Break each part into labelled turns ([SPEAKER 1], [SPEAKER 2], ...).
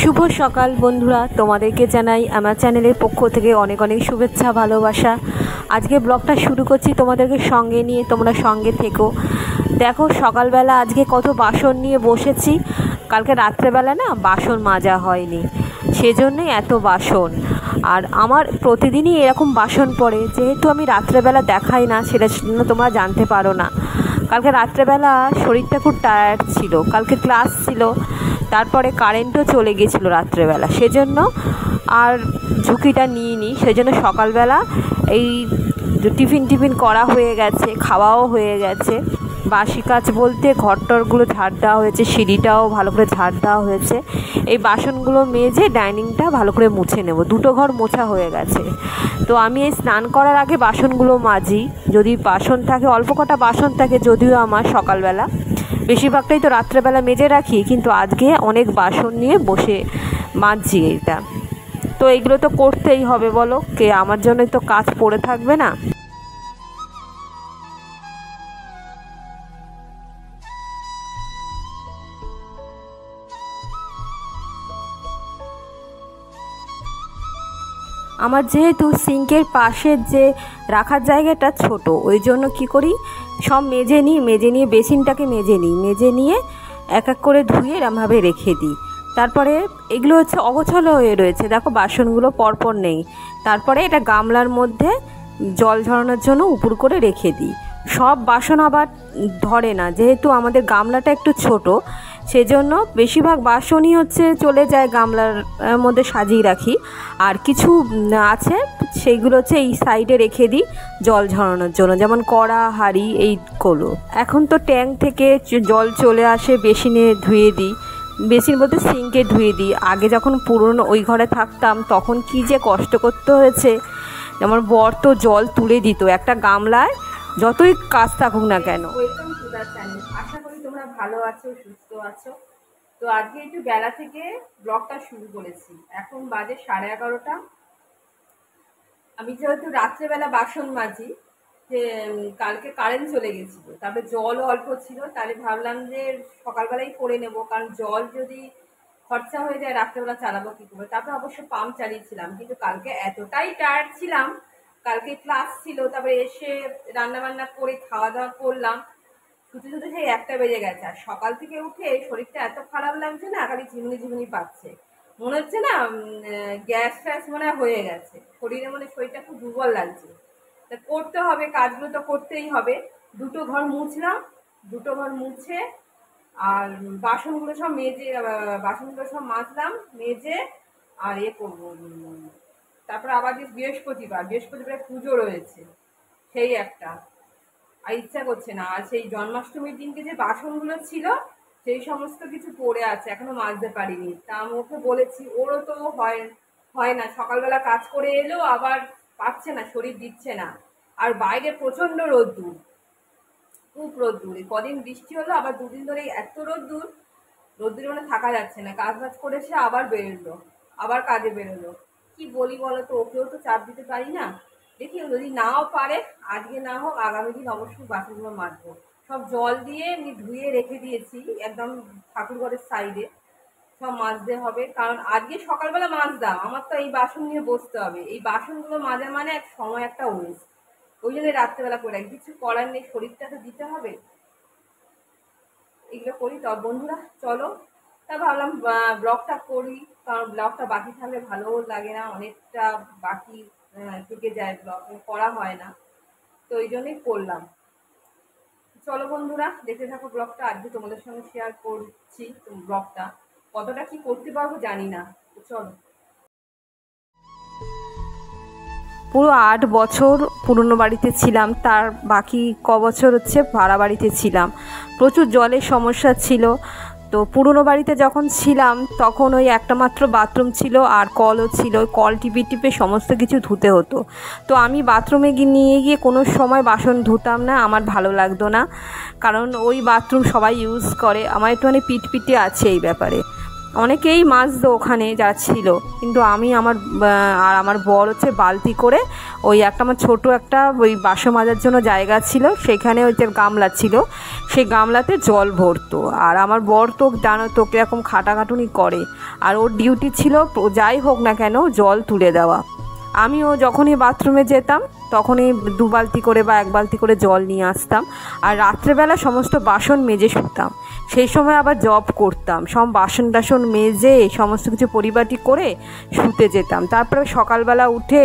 [SPEAKER 1] শুভ সকাল বন্ধুরা, তোমাদেরকে জানাই আমার চ্যানেলের পক্ষ থেকে অনেক অনেক শুভেচ্ছা ভালোবাসা। আজকে ব্লগটা শুরু করছি তোমাদেরকে সঙ্গে নিয়ে, তোমরা সঙ্গে থেকো। দেখো সকালবেলা আজকে কত বাসন নিয়ে বসেছি। কালকে রাত্রেবেলা না বাসন মাজা হয়নি, সেজন্যই এত বাসন। আর আমার প্রতিদিনই এরকম বাসন পড়ে, যেহেতু আমি রাত্রেবেলা দেখাই না, সেটা জন্য তোমরা জানতে পারো না। কালকে রাত্রেবেলা শরীরটা খুব টায়ার্ড ছিল, কালকে ক্লাস ছিল, তারপরে কারেন্টও চলে গিয়েছিলো রাত্রেবেলা, সেজন্য আর ঝুঁকিটা নিইনি। সেজন্য সকালবেলা এই টিফিন করা হয়ে গেছে, খাওয়াও হয়ে গেছে। বাসি কাজ বলতে ঘরটরগুলো ঝাড় দেওয়া হয়েছে, সিঁড়িটাও ভালো করে ঝাড় দেওয়া হয়েছে। এই বাসনগুলো মেজে ডাইনিংটা ভালো করে মুছে নেব। দুটো ঘর মোছা হয়ে গেছে। তো আমি এই স্নান করার আগে বাসনগুলো মাজি, যদি বাসন থাকে, অল্প কটা বাসন থাকে যদিও আমার সকালবেলা, বেশিরভাগটাই তো রাত্রেবেলা মেজে রাখি, কিন্তু আজকে অনেক বাসন নিয়ে বসে মাজছি এটা। তো এগুলো তো করতেই হবে, বলো, কে আমার জন্যই তো কাজ পড়ে থাকবে না। আমার যেহেতু সিঙ্কের পাশের যে রাখার জায়গাটা ছোট, ওই জন্য কী করি, সব মেজে নিয়ে বেসিনটাকে মেজে নিয়ে এক এক করে ধুয়ে এরমভাবে রেখে দিই। তারপরে এগুলো হচ্ছে অগোছালো হয়ে রয়েছে, দেখো বাসনগুলো পরপর নেই। তারপরে এটা গামলার মধ্যে জল ঝরানোর জন্য উপর করে রেখে দিই। সব বাসন আবার ধরে না, যেহেতু আমাদের গামলাটা একটু ছোট, সেজন্য বেশিরভাগ বাসনই হচ্ছে চলে যায় গামলার মধ্যে সাজিয়ে রাখি। আর কিছু আছে সেইগুলো হচ্ছে এই সাইডে রেখে দিই জল ঝরানোর জন্য, যেমন কড়া, হাঁড়ি, এইগুলো। এখন তো ট্যাঙ্ক থেকে জল চলে আসে, বেসিনে ধুয়ে দিই। বেসিন বলতে সিঙ্কে ধুয়ে দিই। আগে যখন পুরনো ওই ঘরে থাকতাম তখন কি যে কষ্ট করতে হয়েছে। যেমন বর তো জল তুলে দিত একটা গামলায়, যতই কাজ থাকুক না কেন। Welcome to the channel. আশা করি তোমরা ভালো আছো, সুস্থ আছো। তো আজকে একটু বেলা থেকে ব্লগটা শুরু করেছি। এখন বাজে 11:30। আমি যেহেতু রাত্রেবেলা বাসন মাজি, যে কালকে কারেন্ট চলে গেছিলো, তারপরে জলও অল্প ছিল, তাহলে ভাবলাম যে সকালবেলাই করে নেব, কারণ জল যদি খরচা হয়ে যায় রাত্রেবেলা চালাবো কী করে। তারপরে অবশ্য পাম্প চালিয়েছিলাম, কিন্তু কালকে এতটাই টায়ার্ড ছিলাম, কালকে ক্লাস ছিল, তারপরে এসে রান্নাবান্না করে খাওয়া দাওয়া করলাম, শুতে সেই 1টা বেজে গেছে। আর সকাল থেকে উঠে শরীরটা এত খারাপ লাগছে না, খালি ঝিমুনি পাচ্ছে, মনে হচ্ছে না গ্যাস ফ্যাস মনে হয়ে গেছে শরীরে, শরীরটা খুব দুর্বল লাগছে। তা করতে হবে, কাজগুলো তো করতেই হবে। দুটো ঘর মুছে আর বাসনগুলো সব মাজলাম, মেজে আর করবো। তারপর আবার বৃহস্পতিবারে পুজো রয়েছে, সেই একটা আর ইচ্ছা করছে না। আর সেই জন্মাষ্টমীর দিনকে যে বাসনগুলো ছিল সেই সমস্ত কিছু পড়ে আছে, এখনো মাজতে পারিনি। তা ওকে বলেছি, ওরও তো হয় না, সকালবেলা কাজ করে এলো আবার পাচ্ছে না, শরীর দিচ্ছে না। আর বাইরে প্রচন্ড রোদ্দুর, খুব রোদ্দুর। কদিন বৃষ্টি হলো, আবার দুদিন ধরে এত রোদ্দুরে থাকা যাচ্ছে না। কাজ করেছে, আবার বেরোলো, আবার কাজে বেরোলো। কি বলি বলো তো, ওকেও তো চাপ দিতে পারি না। দেখি যদি নাও পারে, আজকে না হোক আগামী দিন অবশ্যই বাসনগুলো মাজবো। সব জল দিয়ে আমি ধুয়ে রেখে দিয়েছি একদম ঠাকুর ঘরের সাইডে, সব মাজতে হবে। কারণ আজকে সকালবেলা মাজতাম, আমার তো এই বাসন নিয়ে বসতে হবে। এই বাসনগুলো মাজা মানে এক সময় একটা ওয়েস্ট, ওই জন্য রাত্রেবেলা করে কিছু করার নেই, শরীরটা তো দিতে হবে, এগুলো করি। তো বন্ধুরা চলো, তা ভাবলাম ব্লগটা করি, কারণ ব্লগটা বাকি থাকলে ভালোও লাগে না, অনেকটা বাকি থেকে যায়, ব্লগ করা হয় না, তো এই জন্যই করলাম। চলো বন্ধুরা দেখতে থাকো ব্লগটা। আজকে তোমাদের সঙ্গে শেয়ার করছি ব্লগটা, কতটা কি করতে পারবো জানি না। চলো। পুরো 8 বছর পুরনো বাড়িতে ছিলাম, তার বাকি বছর হচ্ছে ভাড়া বাড়িতে ছিলাম। প্রচুর জলের সমস্যা ছিল। তো পুরনো বাড়িতে যখন ছিলাম তখন ওই একটা মাত্র বাথরুম ছিল আর কলও ছিল, কল টিপে সমস্ত কিছু ধুতে হতো। তো আমি বাথরুমে নিয়ে গিয়ে কোনো সময় বাসন ধুতাম না, আমার ভালো লাগতো না, কারণ ওই বাথরুম সবাই ইউজ করে, আমার একটুখানি পিটপিটে আছে এই ব্যাপারে। অনেকেই মাছতো ওখানে যাচ্ছিল, কিন্তু আমি আমার বর হচ্ছে বালতি করে ওই একটা আমার ছোটো একটা ওই বাসন মাজার জন্য জায়গা ছিল, সেখানে ওই যে গামলা ছিল সেই গামলাতে জল ভরতো। আর আমার বর তো জানো তো কীরকম খাটাখাটুনি করে, আর ওর ডিউটি ছিল যাই হোক না কেন জল তুলে দেওয়া। আমিও যখনই বাথরুমে যেতাম তখনই 2 বালতি করে বা 1 বালতি করে জল নিয়ে আসতাম, আর রাত্রেবেলা সমস্ত বাসন মেজে শুতাম। সেই সময় আবার জব করতাম, সব বাসন টাসন মেজে সমস্ত কিছু পরিপাটি করে শুতে যেতাম। তারপরে সকালবেলা উঠে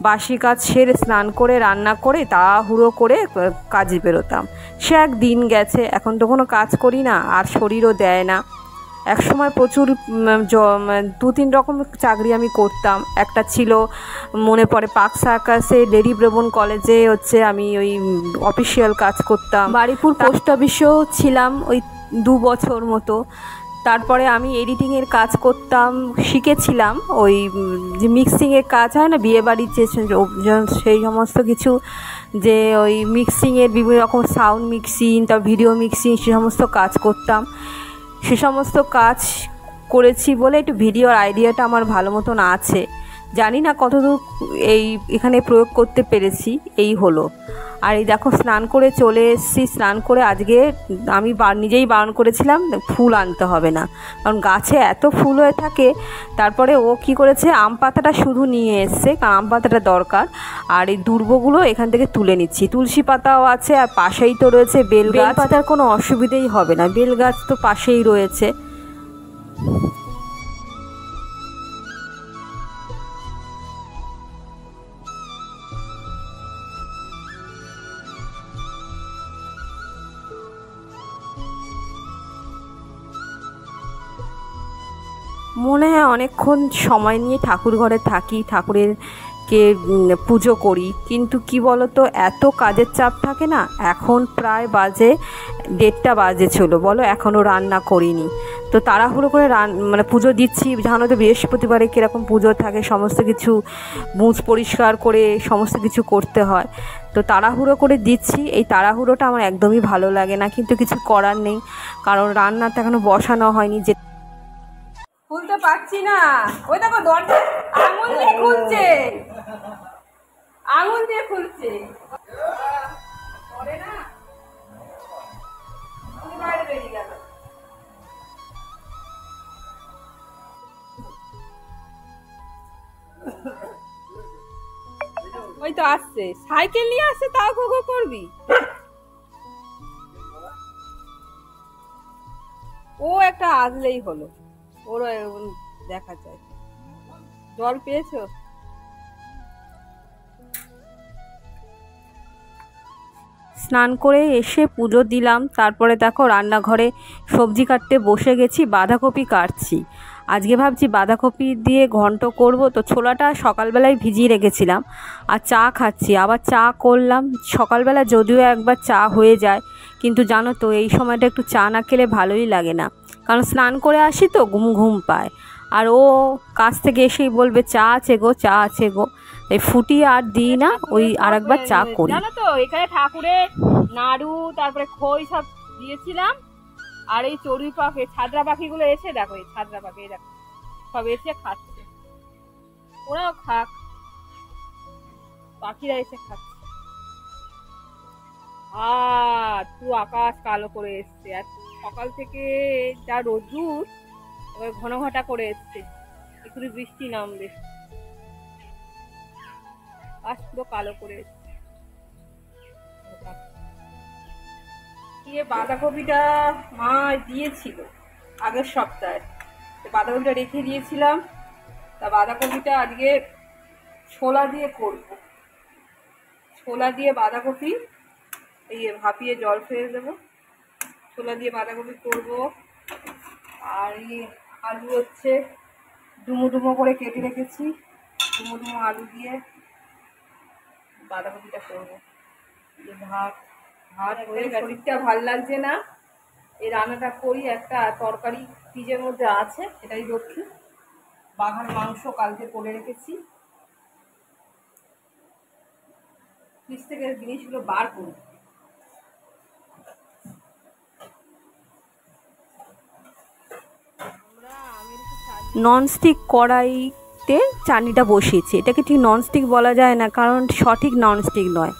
[SPEAKER 1] বাসি কাজ সেরে স্নান করে রান্না করে তাড়াহুড়ো করে কাজে বেরোতাম। সে এক দিন গেছে, এখন তো কোনো কাজ করি না, আর শরীরও দেয় না। এক সময় প্রচুর 2-3 রকম চাকরি আমি করতাম। একটা ছিল মনে পড়ে পার্ক সার্কাসে লেডি ব্রেবন কলেজে হচ্ছে আমি ওই অফিসিয়াল কাজ করতাম। বারুইপুর পোস্ট অফিসেও ছিলাম ওই 2 বছর মতো। তারপরে আমি এডিটিংয়ের কাজ করতাম, শিখেছিলাম ওই যে মিক্সিংয়ের কাজ হয় না বিয়েবাড়ির যে সেই সমস্ত কিছু, যে ওই মিক্সিংয়ের বিভিন্ন রকম সাউন্ড মিক্সিং, তার ভিডিও মিক্সিং, সে সমস্ত কাজ করতাম। সে সমস্ত কাজ করেছি বলে একটু ভিডিওর আইডিয়াটা আমার ভালো মতন আছে। জানি না কতদূর এখানে প্রয়োগ করতে পেরেছি, এই হলো। আর এই দেখো স্নান করে চলে এসেছি। স্নান করে আজকে আমি নিজেই বারণ করেছিলাম ফুল আনতে হবে না, কারণ গাছে এত ফুল হয়ে থাকে। তারপরে ও কি করেছে, আম পাতাটা শুধু নিয়ে এসছে, কারণ আম পাতাটা দরকার। আর এই দুর্বগুলো এখান থেকে তুলে নিচ্ছি। তুলসী পাতাও আছে, আর পাশেই তো রয়েছে বেল গাছ। পাতার কোনো অসুবিধেই হবে না, বেল গাছ তো পাশেই রয়েছে। মনে হয় অনেকক্ষণ সময় নিয়ে ঠাকুর ঘরে থাকি, ঠাকুরেরকে পুজো করি, কিন্তু কি বলো তো এত কাজের চাপ থাকে না। এখন প্রায় বাজে 1:30 বাজেছিল বলো, এখনও রান্না করিনি। তো তাড়াহুড়ো করে মানে পুজো দিচ্ছি। জানো তো বৃহস্পতিবারে কীরকম পুজো থাকে, সমস্ত কিছু মুছ পরিষ্কার করে সমস্ত কিছু করতে হয়। তো তাড়াহুড়ো করে দিচ্ছি। এই তাড়াহুড়োটা আমার একদমই ভালো লাগে না, কিন্তু কিছু করার নেই, কারণ রান্নাটা এখনও বসানো হয়নি। যে খুলতে পারছি না, ওই দেখো দরজা আঙুল দিয়ে খুলছে, আঙুল দিয়ে খুলছে। না বাইরে বেরিয়ে গেল। ওই তো আসছে, সাইকেল নিয়ে আসছে, তাও খো করবি। ও একটা আসলেই হলো, ওরও এরকম দেখা যায়। জল পেয়েছো? স্নান করে এসে পুজো দিলাম। তারপরে দেখো রান্নাঘরে সবজি কাটতে বসে গেছি, বাঁধাকপি কাটছি। আজকে ভাবছি বাঁধাকপি দিয়ে ঘন্ট করব। তো ছোলাটা সকালবেলায় ভিজিয়ে রেখেছিলাম, আর চা খাচ্ছি। আবার চা করলাম সকালবেলা, যদিও একবার চা হয়ে যায়, কিন্তু জানো তো এই সময়টা একটু চা না খেলে ভালোই লাগে না, কারণ স্নান করে আসি তো ঘুম পায়। আর ও কাছ থেকে এসেই বলবে চা আছে গো, চা আছে গো। এই ফুটিয়ে আর দিই না, ওই আরেকবার চা করি। জানো তো এখানে ঠাকুরের নাড়ু, তারপরে খই সব দিয়েছিলাম। আর এই চড়ুই পাখি, ছাদরা পাখিগুলো এসে দেখো, এই ছাদরা পাখি দেখো সব এসে খাচ্ছে। ওরাও খাক, পাখিরা এসে খাচ্ছে। আর পুরো আকাশ কালো করে এসছে, আর সকাল থেকে যা রোদ্দুর, এবার ঘন ঘটা করে এসছে, একটু বৃষ্টি নামবে। আকাশ পুরো কালো করে এসছে। বাঁধাকপিটা মা দিয়েছিল আগের সপ্তাহে, বাঁধাকপিটা রেখে দিয়েছিলাম। তা বাঁধাকপিটা আজকে ছোলা দিয়ে করব। ছোলা দিয়ে বাঁধাকপি এই ভাপিয়ে জল ফেলে দেবো, ছোলা দিয়ে বাঁধাকপি করব। আর এই আলু হচ্ছে ডুমো ডুমো করে কেটে রেখেছি, ডুমো ডুমো আলু দিয়ে বাঁধাকপিটা করবো। ভাত হয়ে শরীরটা ভাল লাগছে না, এই রান্নাটা করি। একটা তরকারি ফ্রিজের মধ্যে আছে, সেটাই রক্ষি। বাঘার মাংস কালকে করে রেখেছি, ফ্রিজ থেকে জিনিসগুলো বার করি। আমি ননস্টিক কড়াইতে চাটনিটা বসিয়েছি। এটাকে ঠিক ননস্টিক বলা যায় না, কারণ সঠিক ননস্টিক নয়।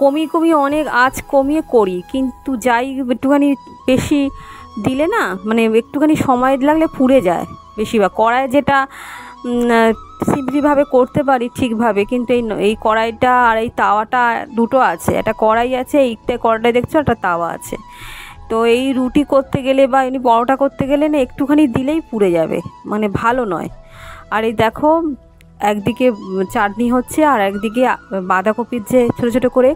[SPEAKER 1] কমিয়ে অনেক আঁচ কমিয়ে করি, কিন্তু যাই একটুখানি বেশি দিলে না, মানে একটুখানি সময় লাগলে পুড়ে যায় বেশিরভাগ। কড়াই যেটা সিম্পলিভাবে করতে পারি ঠিকভাবে, কিন্তু এই কড়াইটা আর এই তাওয়াটা দুটো আছে। একটা কড়াই আছে, এইটা কড়াইটা দেখছো, একটা তাওয়া আছে। তো এই রুটি করতে গেলে বা এমনি পরোটা করতে গেলে না একটুখানি দিলেই পুড়ে যাবে, মানে ভালো নয়। আর এই দেখো একদিকে চাটনি হচ্ছে আর একদিকে বাঁধাকপির যে ছোটো ছোটো করে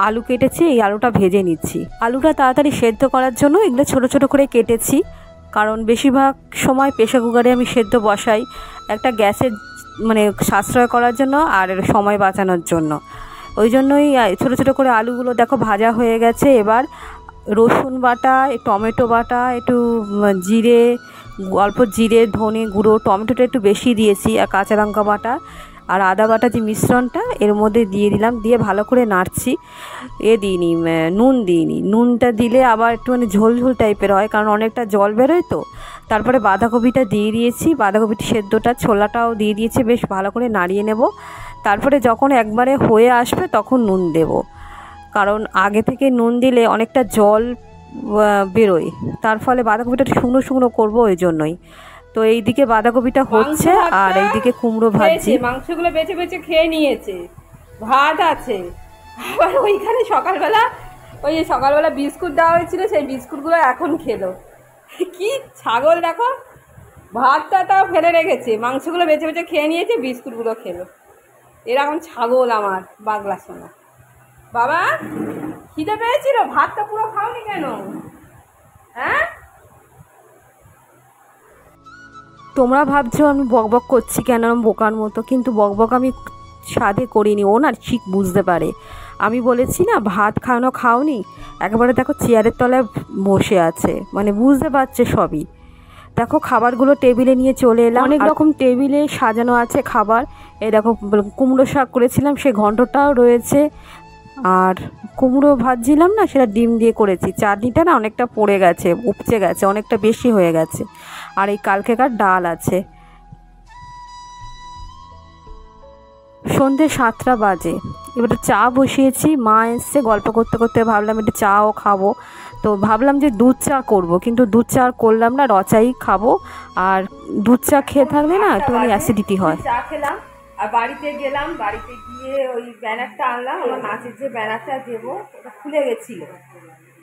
[SPEAKER 1] আলু কেটেছি, এই আলুটা ভেজে নিচ্ছি। আলুটা তাড়াতাড়ি সেদ্ধ করার জন্য এগুলো ছোটো ছোটো করে কেটেছি, কারণ বেশিরভাগ সময় প্রেসার কুকারে আমি সেদ্ধ বসাই, একটা গ্যাসের মানে সাশ্রয় করার জন্য আর সময় বাঁচানোর জন্য। ওই জন্যই ছোটো ছোটো করে আলুগুলো দেখো ভাজা হয়ে গেছে। এবার রসুন বাটা, টমেটো বাটা, একটু জিরে, অল্প জিরে, ধনে গুঁড়ো, টমেটোটা একটু বেশি দিয়েছি, আর কাঁচা লঙ্কা বাটা আর আদা বাটা যে মিশ্রণটা এর মধ্যে দিয়ে দিলাম। দিয়ে ভালো করে নাড়ছি। দিইনি নুন দিইনি, নুনটা দিলে আবার একটুখানি ঝোল ঝোল টাইপের হয়, কারণ অনেকটা জল বেরোয় তো। তারপরে বাঁধাকপিটা দিয়ে দিয়েছি, বাঁধাকপিটা সেদ্ধটা ছোলাটাও দিয়ে দিয়েছি, বেশ ভালো করে নাড়িয়ে নেব। তারপরে যখন একবারে হয়ে আসবে তখন নুন দেব, কারণ আগে থেকে নুন দিলে অনেকটা জল বেরোয়, তার ফলে বাঁধাকপিটা শুকনো শুকনো করবো, ওই জন্যই। তো এইদিকে বাঁধাকপিটা হচ্ছে আর এইদিকে কুমড়ো ভাজছি। মাংসগুলো বেছে বেছে খেয়ে নিয়েছে, ভাত আছে। আবার ওইখানে সকালবেলা বিস্কুট দেওয়া হয়েছিল, সেই বিস্কুটগুলো এখন খেলো। কি ছাগল দেখো, ভাতটা তাও ফেলে রেখেছে, মাংসগুলো বেছে বেছে খেয়ে নিয়েছে, বিস্কুটগুলো খেলো। এরকম ছাগল আমার বাগলা সোনা। বাবা খিদে পেয়েছিল, ভাতটা পুরো খাওনি কেন? হ্যাঁ, তোমরা ভাবছো আমি বকবক করছি কেন, বোকার মতো, কিন্তু বকবক আমি স্বাদে করিনি। ও না ঠিক বুঝতে পারে। আমি বলেছি না ভাত খাওনি, একবারে দেখো চেয়ারের তলায় বসে আছে, মানে বুঝতে পারছে সবই। দেখো খাবারগুলো টেবিলে নিয়ে চলে এলাম, অনেক রকম টেবিলে সাজানো আছে খাবার। এই দেখো কুমড়ো শাক করেছিলাম, সে ঘন্টটাও রয়েছে। আর কুমড়ো ভাজছিলাম না, সেটা ডিম দিয়ে করেছি। চাটনিটা না অনেকটা পড়ে গেছে, উপচে গেছে, অনেকটা বেশি হয়ে গেছে। আর এই কালকেকার ডাল আছে। সন্ধ্যে 7টা বাজে, এবার চা বসিয়েছি। মা এসছে, গল্প করতে করতে ভাবলাম একটু চাও খাবো, তো ভাবলাম যে দুধ চা করবো, কিন্তু দুধ চা আর করলাম না, রচাই খাবো। আর দুধ চা খেয়ে থাকলে না একটুখানি অ্যাসিডিটি হয়। চা খেলাম আর বাড়িতে গেলাম, বাড়িতে গিয়ে ওই ব্যানারটা আনলাম, আমার নাচের যে ব্যানারটা দেবো ওটা খুলে গেছিলো,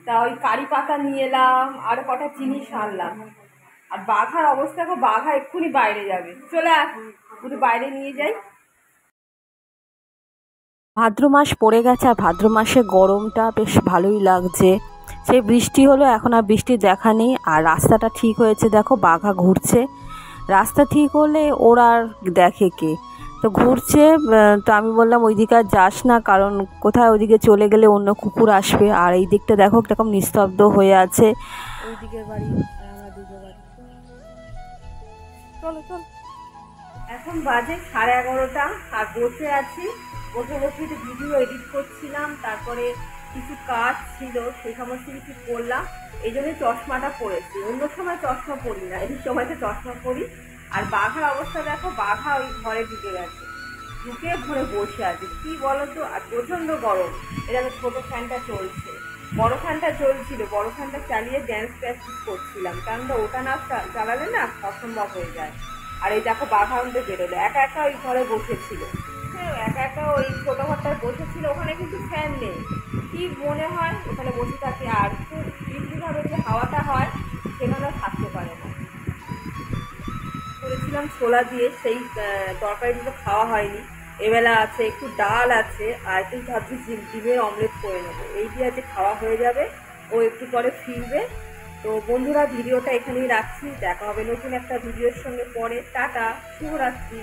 [SPEAKER 1] তা ওই কারি পাতা নিয়ে এলাম, আরও কটা জিনিস আনলাম। আর বাঘার অবস্থা, বাঘা এক্ষুনি বাইরে যাবে, চলে একটু বাইরে নিয়ে যাই। ভাদ্র মাস পড়ে গেছে, আর ভাদ্র মাসে গরমটা বেশ ভালোই লাগছে। সেই বৃষ্টি হলো, এখন আর বৃষ্টির দেখা নেই। আর রাস্তাটা ঠিক হয়েছে, দেখো বাঘা ঘুরছে। রাস্তা ঠিক হলে ওরা আর দেখে কে, তো ঘুরছে। তো আমি বললাম ওইদিকে আর যাস না, কারণ কোথায় ওইদিকে চলে গেলে অন্য কুকুর আসবে। আর এই দিকটা দেখো কিরকম নিস্তব্ধ হয়ে আছে, ওইদিকের বাড়ি আমরা দিকের বাড়ি। চলো চলো, এখন বাজে 11:30, আর বসে আছি। বসে বসে একটু ভিডিও এডিট করছিলাম, তারপরে কিছু কাজ ছিল, সেই সমস্ত কিছু করলাম। এই জন্যই চশমাটা পরেছি, অন্য সময় চশমা পরি না, এই সময়তে চশমা পরি। আর বাঘার অবস্থা দেখো, বাঘা ওই ঘরে ঢুকে গেছে, ঢুকে ঘরে বসে আছে। কি বলো তো, আর প্রচণ্ড গরম। এরকম ছোটো ফ্যানটা চলছে, বড় ফ্যানটা চলছিল, বড় ফ্যানটা চালিয়ে ড্যান্স প্র্যাকটিস করছিলাম, কারণ ওটা না চালালে না অসম্ভব হয়ে যায়। আর এই দেখো বাঘা আমাদের বেরোলো, একা একা ওই ঘরে বসেছিল, একা একা ওই ছোটো ঘরটায় বসেছিল। ওখানে কিন্তু ফ্যান নেই, কি মনে হয় ওখানে বসে থাকে, আর খুব বিদ্যুৎভাবে যে হাওয়াটা হয় সেখানেও থাকতে পারে না। করেছিলাম ছোলা দিয়ে, সেই তরকারিগুলো খাওয়া হয়নি। এবেলা আছে একটু ডাল আছে, আর একটু ভাবছি ডিমের অমলেট করে নেবো, এই দিয়ে আজকে খাওয়া হয়ে যাবে। ও একটু পরে ফিরবে। তো বন্ধুরা, ভিডিওটা এখানেই রাখছি, দেখা হবে নতুন একটা ভিডিওর সঙ্গে পরে। টাটা, শুভরাত্রি।